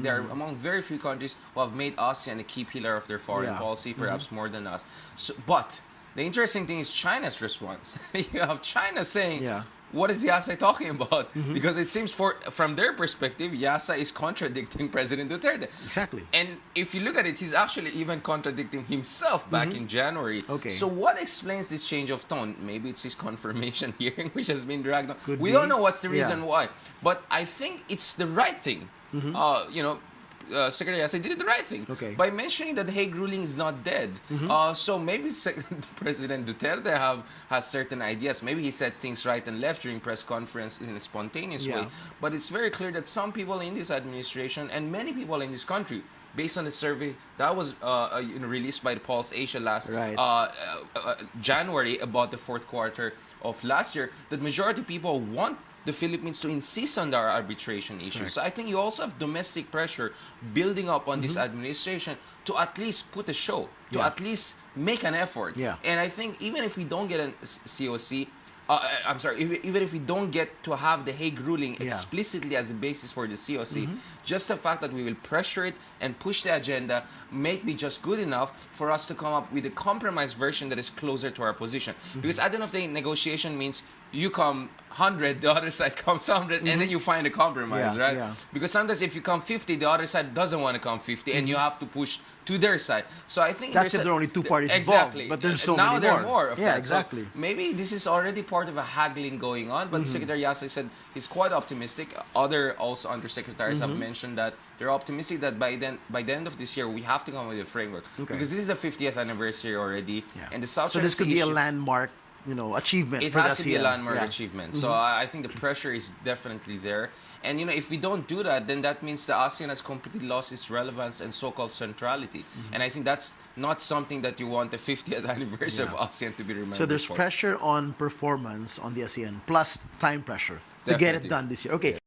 They are among very few countries who have made ASEAN a key pillar of their foreign policy, perhaps more than us. So, but the interesting thing is China's response. You have China saying, what is Yasa talking about? Because it seems from their perspective, Yasa is contradicting President Duterte. Exactly. And if you look at it, he's actually even contradicting himself back in January. Okay. So what explains this change of tone? Maybe it's his confirmation hearing, which has been dragged on. Could we be. don't know what's the reason why. But I think it's the right thing. You know, Secretary Yasa did the right thing by mentioning that the Hague ruling is not dead. So maybe President Duterte has certain ideas. Maybe he said things right and left during press conference in a spontaneous way. But it's very clear that some people in this administration and many people in this country, based on the survey that was released by the Pulse Asia last January about the fourth quarter of last year, that majority of people want the Philippines to insist on their arbitration issue. So I think you also have domestic pressure building up on this administration to at least put a show, to at least make an effort. And I think even if we don't get a COC, I'm sorry, even if we don't get to have the Hague ruling explicitly as a basis for the COC, just the fact that we will pressure it and push the agenda may be just good enough for us to come up with a compromise version that is closer to our position. Because at the end of the day, negotiation means you come 100, the other side comes 100, and then you find a compromise, right? Because sometimes if you come 50, the other side doesn't want to come 50, and you have to push to their side. So I think that's if there are only two parties involved, but there's so many more. Now there are more of that. Exactly. So maybe this is already part of a haggling going on, but Secretary Yasa said he's quite optimistic. Other also undersecretaries have mentioned that they're optimistic that by the end of this year, we have to come with a framework. Because this is the 50th anniversary already, and the South So this could be a landmark, achievement. It has to be a landmark achievement. So I think the pressure is definitely there. And, if we don't do that, then that means the ASEAN has completely lost its relevance and so-called centrality. And I think that's not something that you want the 50th anniversary of ASEAN to be remembered So there's for. pressure on performance on the ASEAN, plus time pressure to get it done this year. Okay.